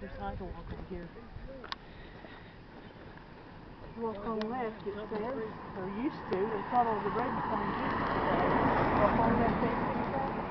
other sidewalk over here. Walk on the left, it says, or used to. They thought all the road signs used to say, walk on that facing traffic.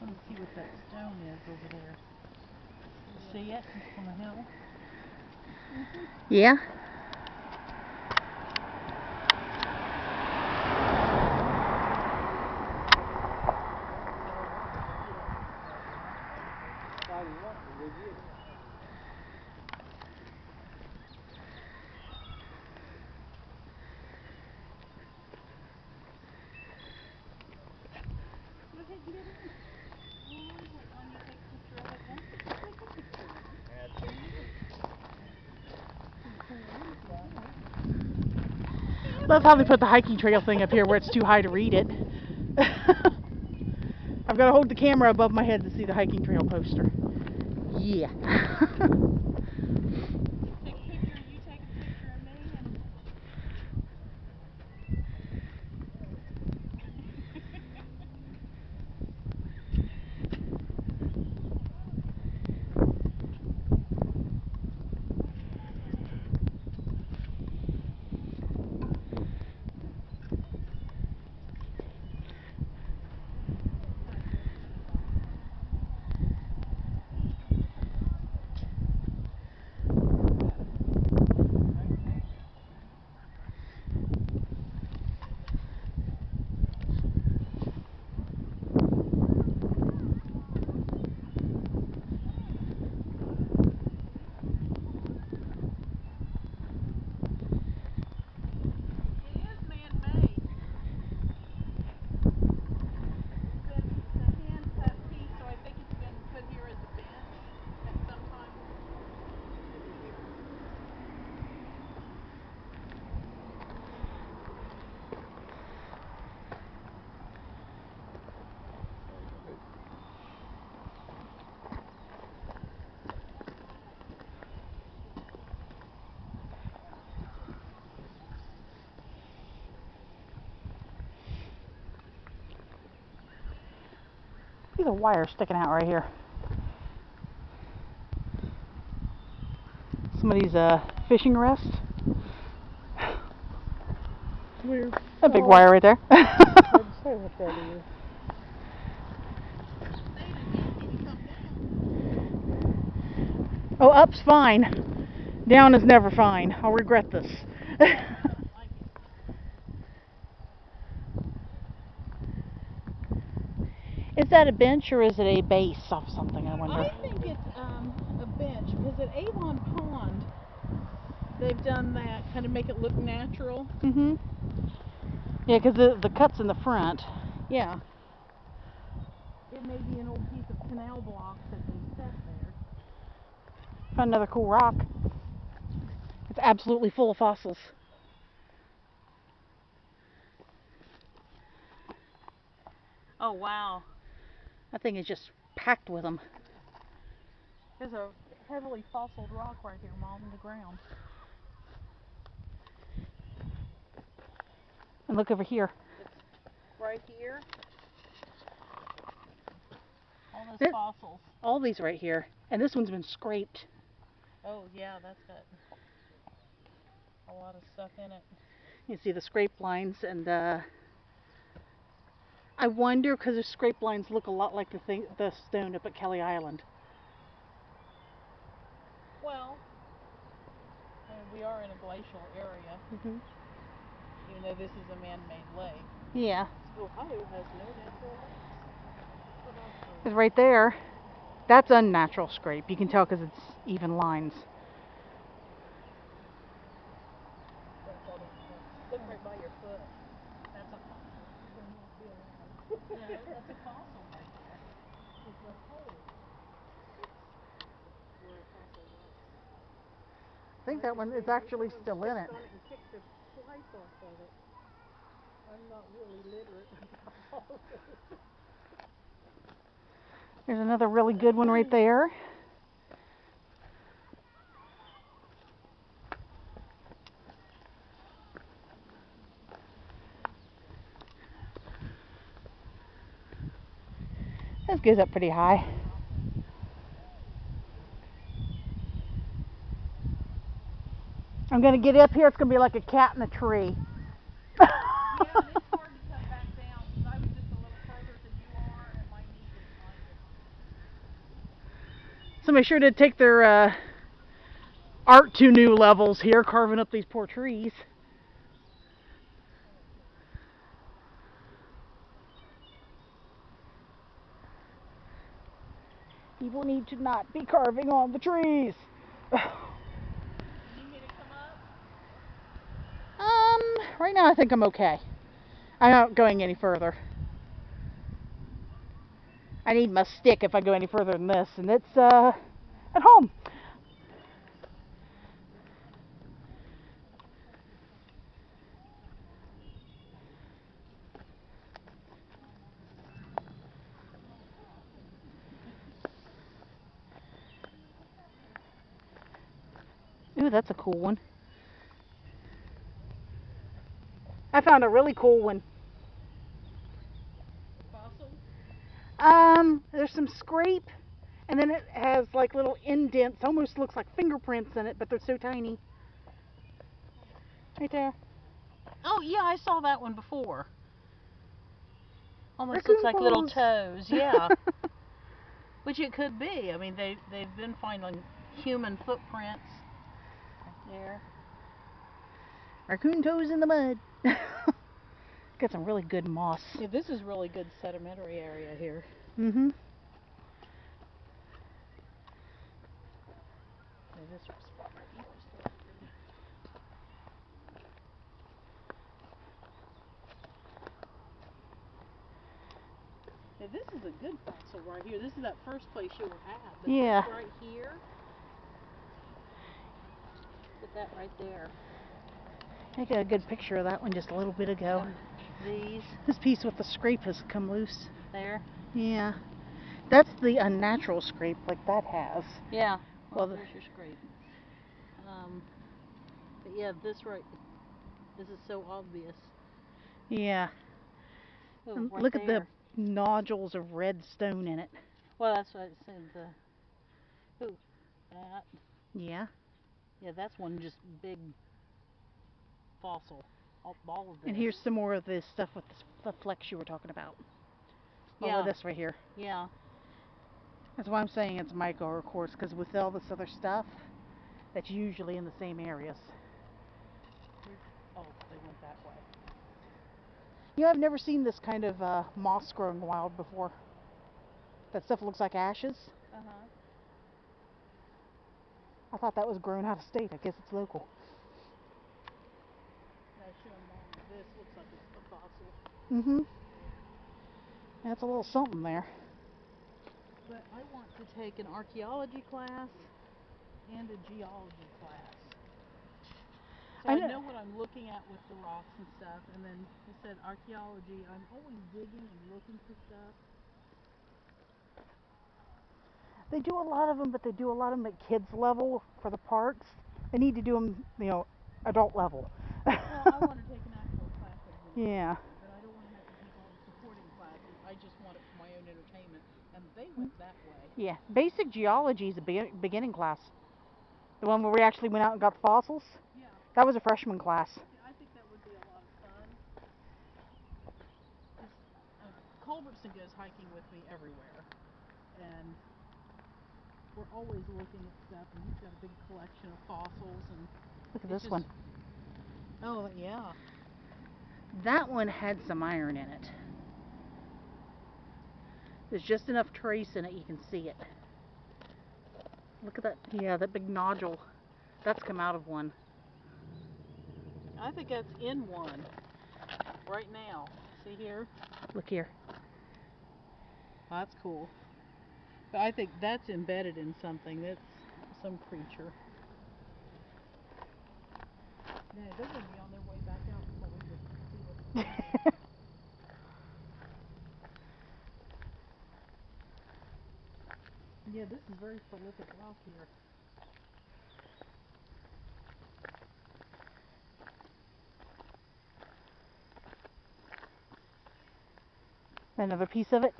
Let's see what that stone is over there. See it on the hill? Yeah. Love how they put the hiking trail thing up here where it's too high to read it. I've got to hold the camera above my head to see the hiking trail poster. Yeah. Take a picture, you take a picture of me and... There's a wire sticking out right here. Somebody's fishing rest. A big wire right there. Oh, up's fine. Down is never fine. I'll regret this. Is that a bench or is it a base of something, I wonder? I think it's a bench because at Avon Pond they've done that, kind of make it look natural. Mm-hmm. Yeah, because the cut's in the front. Yeah. It may be an old piece of canal block that they set there. Found another cool rock. It's absolutely full of fossils. Oh, wow. That thing is just packed with them. There's a heavily fossiled rock right here, Mom, in the ground. And look over here. It's right here. All those fossils. All these right here. And this one's been scraped. Oh, yeah, that's got a lot of stuff in it. You see the scrape lines, and I wonder, because the scrape lines look a lot like the stone up at Kelly Island. Well, I mean, we are in a glacial area, Mm-hmm. even though this is a man-made lake. Yeah. Ohio has no natural lakes. Because right there, that's unnatural scrape. You can tell because it's even lines. Look right by your foot. That's a fossil. No, that's a fossil right there. It's a hole where a fossil was. think that one is actually still in it. On it and kicked the life off of it. I'm not really literate about all this. There's another really good one right there. This goes up pretty high. I'm gonna get up here, it's gonna be like a cat in a tree. Yeah, and it's hard to come back down because I was just a little further than you are, and my knee was kind of. Somebody sure did take their art to new levels here, carving up these poor trees. People need to not be carving on the trees. You need me to come up? Right now I think I'm okay. I'm not going any further. I need my stick if I go any further than this, and it's at home. Ooh, that's a cool one. I found a really cool one. Fossil? There's some scrape, and then it has like little indents, almost looks like fingerprints in it, but they're so tiny. Right there. Oh, yeah, I saw that one before. Almost Raccoon looks like little paws. toes, yeah. Which it could be. I mean, they've been finding human footprints right there. Raccoon toes in the mud. Got some really good moss. Yeah, this is really good sedimentary area here. Mm-hmm. Yeah, this spot right here is pretty. Yeah, this is a good fossil right here. This is that first place you were at. But Yeah. this right here. Look at that right there. I got a good picture of that one just a little bit ago. And these. This piece with the scrape has come loose. There. Yeah. That's the unnatural scrape like that has. Yeah. Well, Well, there's your scrape. But yeah, this is so obvious. Yeah. Oh, And right look there. at the nodules of red stone in it. Well, that's what I said. Ooh, that. Yeah. Yeah, that's one just big fossil. All of this. And here's some more of this stuff with the flecks you were talking about. All Yeah. of this right here. Yeah. That's why I'm saying it's micro, of course, because with all this other stuff, that's usually in the same areas. Oh, they went that way. You know, I've never seen this kind of moss growing wild before. That stuff looks like ashes. Uh-huh. I thought that was grown out of state. I guess it's local. Now, showing Mom, this looks like it's a fossil. Mm-hmm. That's a little something there. But I want to take an archaeology class and a geology class. So I know what I'm looking at with the rocks and stuff, and then I said archaeology, I'm always digging and looking for stuff. They do a lot of them, but they do a lot of them at kids level for the parts. They need to do them, adult level. Well, I want to take an actual class of geology, Yeah. but I don't want to have to take all the supporting classes. I just want it for my own entertainment, and they went that way. Yeah. Basic geology is a beginning class. The one where we actually went out and got the fossils. Yeah. That was a freshman class. I think that would be a lot of fun. Culbertson goes hiking with me everywhere, and we're always looking at stuff, and he's got a big collection of fossils. And Look at this one. Oh, yeah. That one had some iron in it. There's just enough trace in it you can see it. Look at that. Yeah, that big nodule. That's come out of one. I think that's in one right now. See here? Look here. That's cool. But I think that's embedded in something. That's some creature. Yeah, they're going to be on their way back out before we get to see what's Yeah, this is very prolific rock here. Another piece of it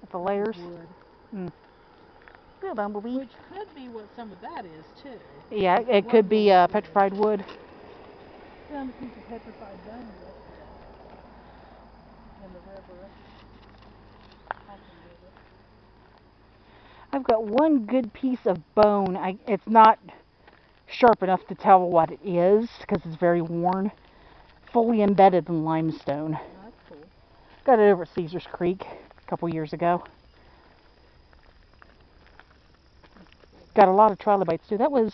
with the layers. Wood. Good bumblebee. Which could be what some of that is too. Yeah, it could be petrified wood. Found a piece of petrified bone yesterday in the river. River. I've got one good piece of bone. It's not sharp enough to tell what it is because it's very worn. Fully embedded in limestone. Oh, that's cool. Got it over at Caesar's Creek a couple years ago. Got a lot of trilobites too. That was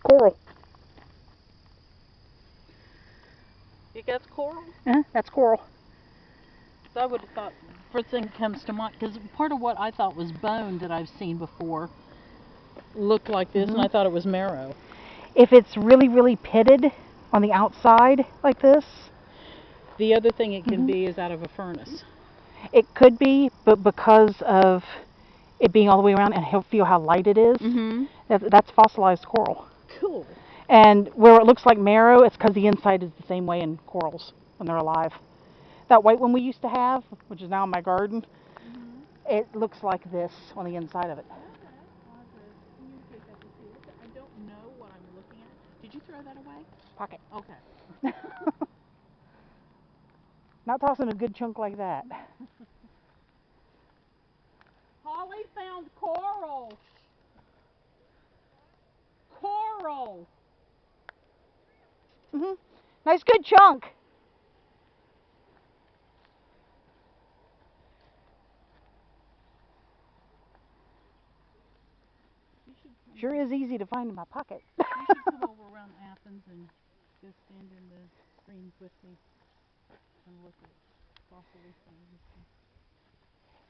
coral. You got coral? That's coral. So I would have thought, first thing that comes to mind, because part of what I thought was bone that I've seen before looked like this, and I thought it was marrow. If it's really, really pitted on the outside like this. The other thing it can be is out of a furnace. It could be, but because of it being all the way around and feel how light it is, that's fossilized coral. Cool. And where it looks like marrow, it's because the inside is the same way in corals when they're alive. That white one we used to have, which is now in my garden, it looks like this on the inside of it. Okay. I'll have to communicate that to Felix. I don't know what I'm looking at. Did you throw that away? Pocket. Okay. Not tossing a good chunk like that. Holly found coral. Coral. Nice good chunk. Sure is easy to find in my pocket. You should come over around Athens and go stand in the streams with me and look at fossil things.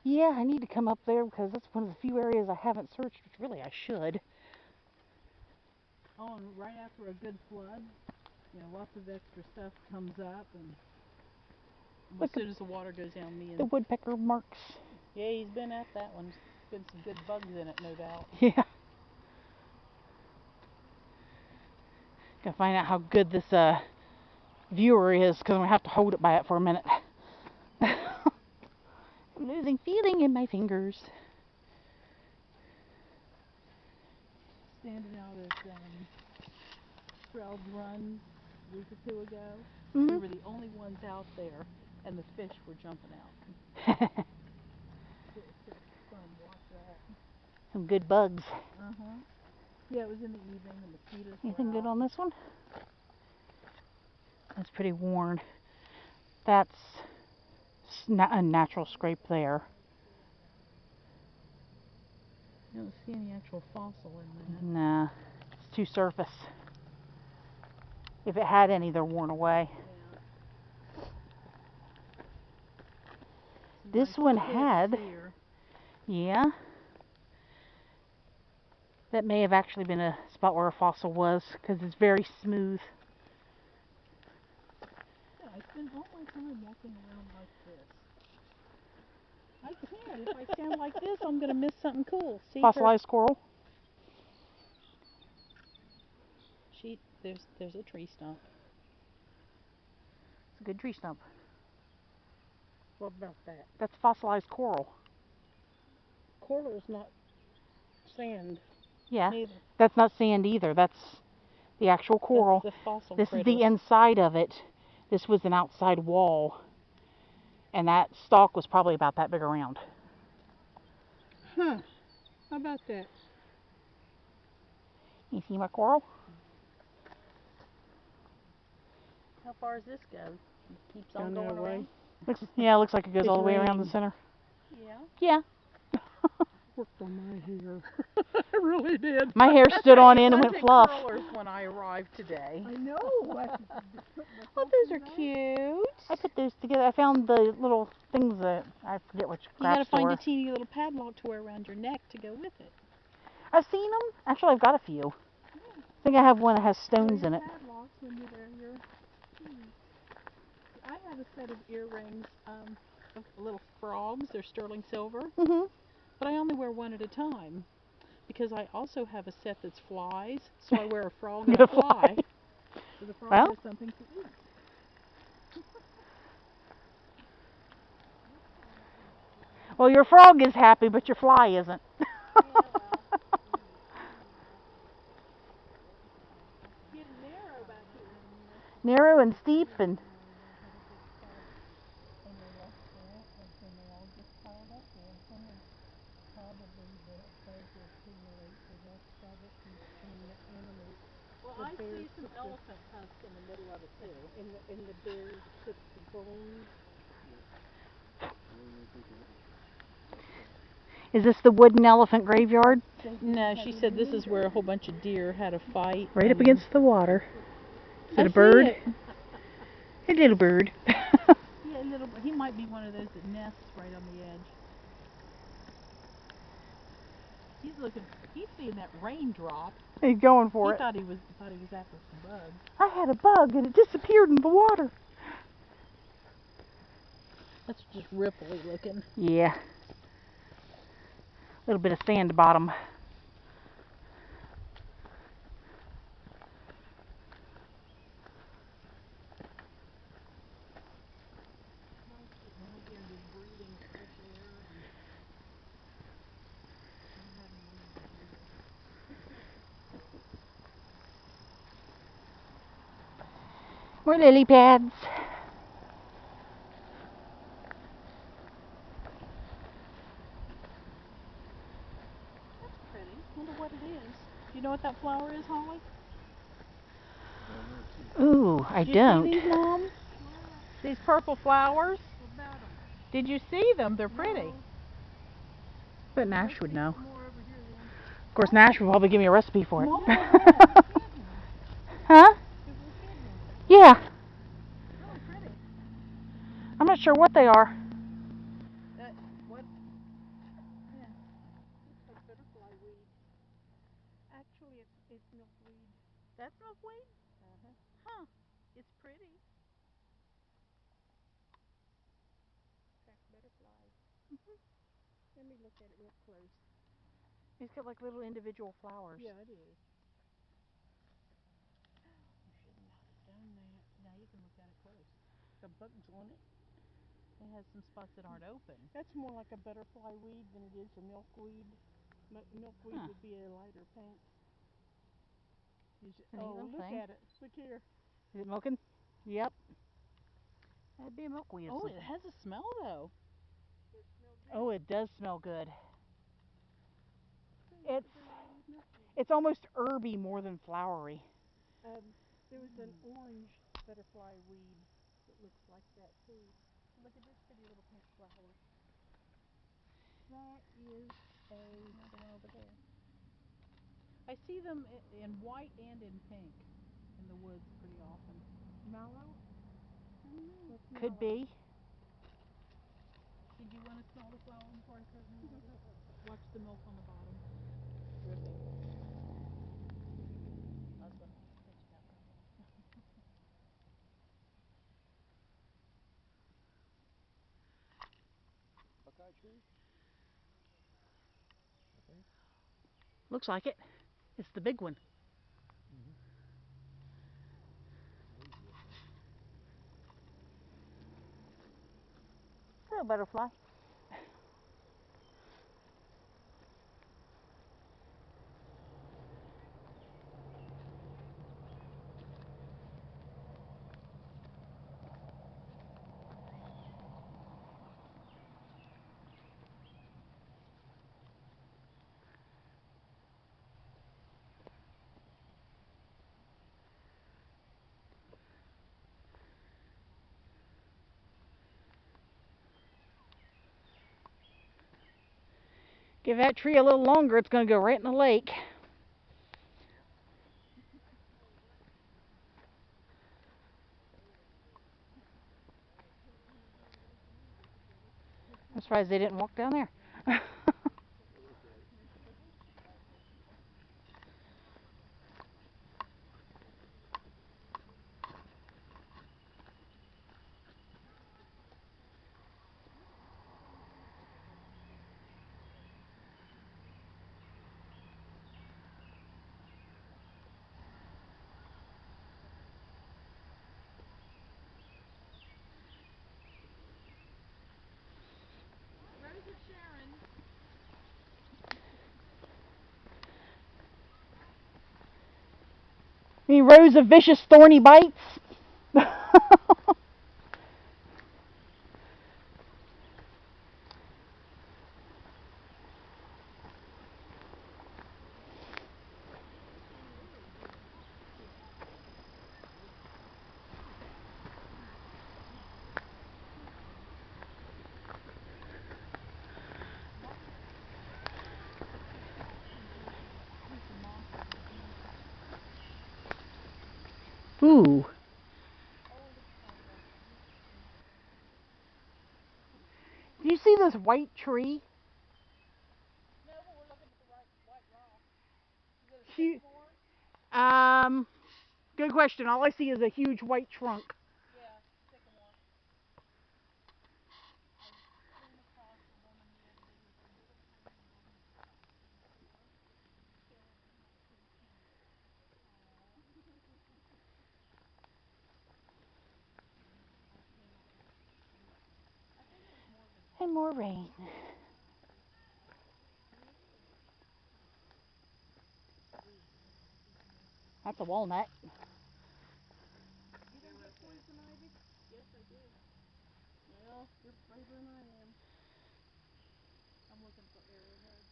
Yeah, I need to come up there because that's one of the few areas I haven't searched, which really I should. Oh, and right after a good flood, lots of extra stuff comes up, and as soon as the water goes down, the woodpecker marks. Yeah, he's been at that one. Been some good bugs in it, no doubt. Yeah. Gotta find out how good this viewer is because I'm gonna have to hold it by it for a minute. I'm losing feeling in my fingers. Standing out at Stroud's Run a week or two ago, we were the only ones out there, and the fish were jumping out. It was fun to watch that. Some good bugs. Yeah, it was in the evening. The mosquitoes Anything were good on this one? That's pretty worn. That's a natural scrape there. I don't see any actual fossil in that. Nah, it's too surface. If it had any, they're worn away. Yeah. This one had, yeah. That may have actually been a spot where a fossil was because it's very smooth. Yeah, I spend all my time walking around like this. I can't. If I stand like this, I'm going to miss something cool. See, fossilized coral. There's a tree stump. It's a good tree stump. What about that? That's fossilized coral. Coral's not sand. Yeah, neither. That's not sand either. That's the actual coral. That's the fossil This critter. is the inside of it. This was an outside wall. And that stalk was probably about that big around. Huh. How about that? You see my coral? How far does this go? It keeps on going around? Looks like it goes all the way around the center. Yeah. Yeah. worked on my hair. I really did. My hair stood on end and It went wasn't fluff. curlers when I arrived today. I know. Oh, those are cute. I put those together. I found the little things that I forget which You gotta craft find store. a teeny little padlock to wear around your neck to go with it. I've seen them. Actually, I've got a few. I think I have one that has stones in it. Padlocks when you wear your I have a set of earrings, of little frogs. They're sterling silver, Mhm. but I only wear one at a time because I also have a set that's flies. So I wear a frog and a fly. So the frog Well. has something to eat. Well, your frog is happy, but your fly isn't. Getting narrow back here. Narrow and steep and. And they left the antlers and they all just piled up there. Someone probably the bugs will accumulate the rest of it and the animals. Well, I see some elephant tusks in the middle of it too. And the bears put the bones. Is this the wooden elephant graveyard? No, she said this is where a whole bunch of deer had a fight. Right up against the water. Is it a see bird? it. A little bird. Yeah, a little. He might be one of those that nests right on the edge. He's looking. He's seeing that raindrop. He's going for He it. thought he was after some bugs. I had a bug and it disappeared in the water. That's just ripply looking. Yeah. A little bit of sand bottom. Out here just breathing fresh air and not having to leave the deer. More lily pads. That's pretty. Wonder what it is. Do you know what that flower is, Holly? Ooh, I Did don't. you see these, Mom? These purple flowers? What about them? Did you see them? They're pretty. But Nash would know. More over here then. Of course, Nash would probably give me a recipe for it. No, Huh? It was hidden. Yeah. really pretty. I'm not sure what they are. What? Yeah. Looks like butterfly weed. Actually, it's milkweed. That's milkweed? Uh-huh. Huh. It's pretty. Track butterflies. Let me look at it real close. It's got like little individual flowers. Yeah, it is. You should not have done that. Now you can look at it close. The bugs on it. It has some spots that aren't open. That's more like a butterfly weed than it is a milkweed. Milkweed would be a lighter pink. Oh, look thing. at it. Look here. Is it milking? Yep. That'd be a milkweed. Oh, it has a smell though. Oh, it does smell good. It's almost herby more than flowery. There was an orange butterfly weed that looks like that too. Look at this pretty little pink flower. That is the one over there. I see them in white and in pink in the woods pretty often. Mallow? I don't know. Could be. Did you want to smell the flower before I start the water? Watch the milk on the bottom. Dripping. I was going to pitch that one off. Buckeye tree? I think. Looks like it. It's the big one. Hello, butterfly. Give that tree a little longer, it's going to go right in the lake. I'm surprised they didn't walk down there. I mean, rows of vicious thorny bites. Ooh. Do you see this white tree? No, but we're looking at the white rock. Is it a sycamore? Good question. All I see is a huge white trunk. Yeah, sycamore. I came across a woman the other day with a little tiny one before. And more rain. That's a walnut. You don't get poison ivy? Yes, I do. Well, you're braver than I am. I'm looking for arrowheads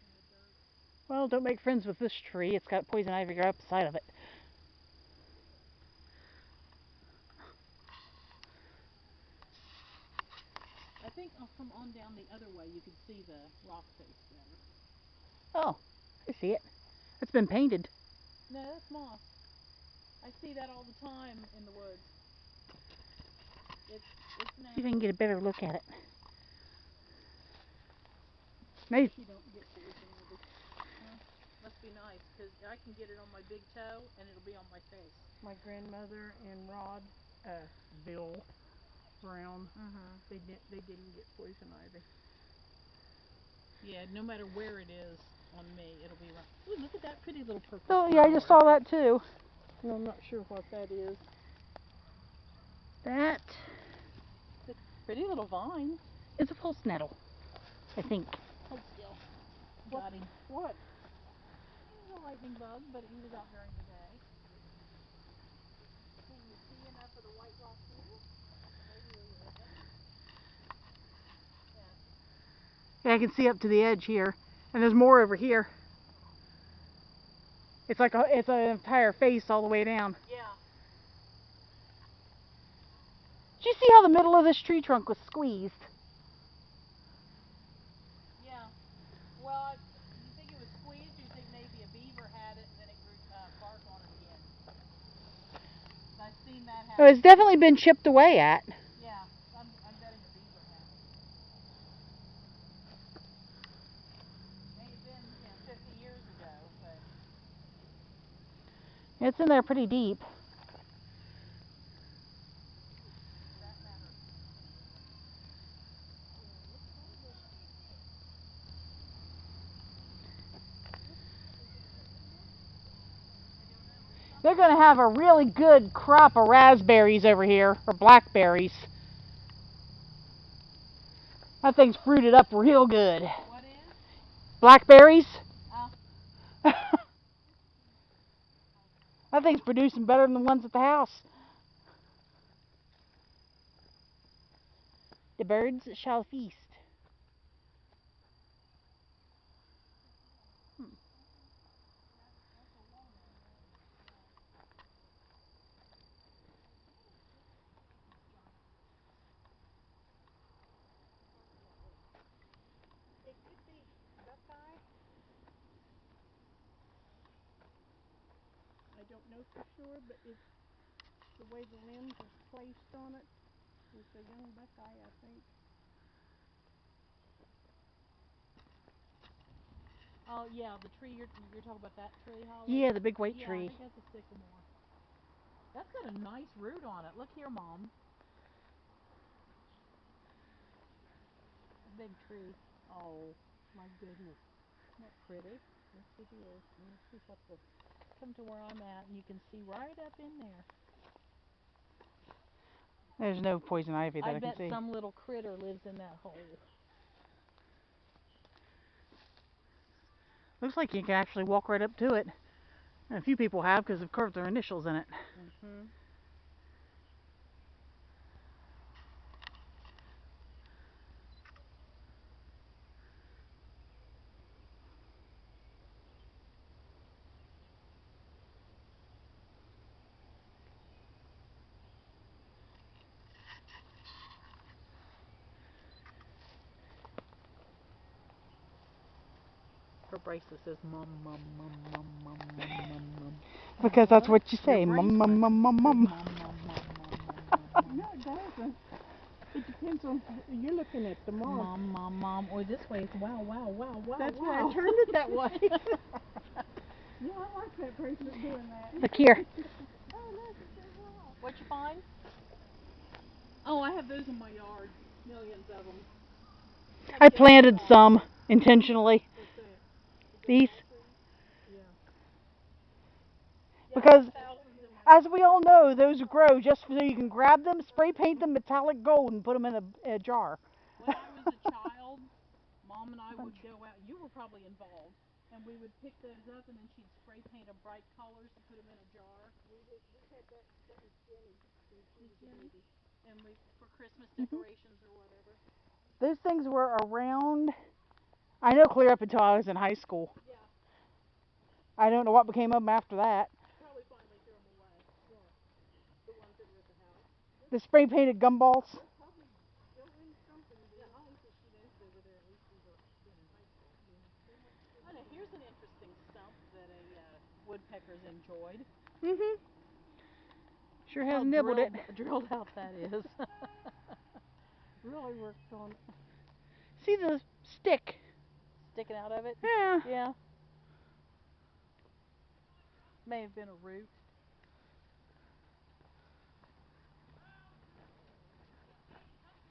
in the dirt. Well, don't make friends with this tree. It's got poison ivy right up the side of it. I think from on down the other way you can see the rock face better. Oh, I see it. It's been painted. No, that's moss. I see that all the time in the woods. It's See if I can natural. get a better look at it. Maybe Maybe. you don't get poison ivy. Must be nice, because I can get it on my big toe and it'll be on my face. My grandmother and Rod, Bill Brown, they didn't get poison ivy. Yeah, no matter where it is on me, it'll be right. Ooh, look at that pretty little purple Oh, flower. yeah, I just saw that too. Well, I'm not sure what that is. That Pretty little vine. is a false nettle, I think. Hold still. What? Got him. What? He was a lightning bug, but he was out during the day. Can you see enough of the white rock here? Maybe a little bit. Yeah. Yeah, I can see up to the edge here, and there's more over here. It's like it's an entire face all the way down. Yeah. Did you see how the middle of this tree trunk was squeezed? Yeah. Well, you think it was squeezed, or you think maybe a beaver had it and then it grew bark on it again? I've seen that Oh, happen. it's definitely been chipped away at. Yeah, I'm betting a beaver had it. May have been, 50 years ago, but It's in there pretty deep. that matter. They're going to have a really good crop of raspberries over here, or blackberries. That thing's fruited up real good. What is? Blackberries? Oh. That thing's producing better than the ones at the house. The birds shall feast. know for sure, but it's the way the limbs are placed on it. It's a young buckeye, I think. Oh yeah, the tree you're talking about, that tree, Holly? Yeah, the big white Yeah, I tree. think that's a sycamore. That's got a nice root on it. Look here, Mom. A big tree. Oh, my goodness. Isn't that pretty? Yes, it is. Let me see what the. Come to where I'm at, and you can see right up in there. There's no poison ivy that I can bet see. some little critter lives in that hole. Looks like you can actually walk right up to it. And a few people have because they've carved their initials in it. Mm-hmm. Her bracelet says mum, mum, mum, mum, mum, mum, mum, mum. Because that's what you say. Your Mum, mum, bracelet mum, mum, says mum. mum, mum, mum, mum, mum, mum. No, it doesn't. It depends on, you're looking at the mom. Mom, mom, mom. Or this way, it's wow, wow, wow, wow, That's wow. why I turned it that way. Yeah, I like that bracelet doing that. Look here. Oh, look, it says wow. What'd you find? Oh, I have those in my yard. Millions of them. I planted some intentionally. What's that? These. Yeah. Because, Thousands in my as we all know, those grow just so you can grab them, spray paint them metallic gold, and put them in a jar. When I was a child, Mom and I would go out. You were probably involved. And we would pick those up, and then she'd spray paint them bright colors and put them in a jar. We had that was Jenny when she was a baby. And for Christmas decorations or whatever. Those things were around, I know, clear up until I was in high school. Yeah. I don't know what became of them after that. Probably finally threw them away. What? The ones that were at the house. The spray painted gumballs. Probably still in something. Yeah, Holly says she knows they were there at least we were in high school. Yeah, they must still Oh, be now there. here's an interesting stump that a woodpecker's enjoyed. Mm-hmm. Sure has How nibbled it. drilled out that is. Really worked on it. See the stick? Sticking out of it? Yeah. Yeah. May have been a root.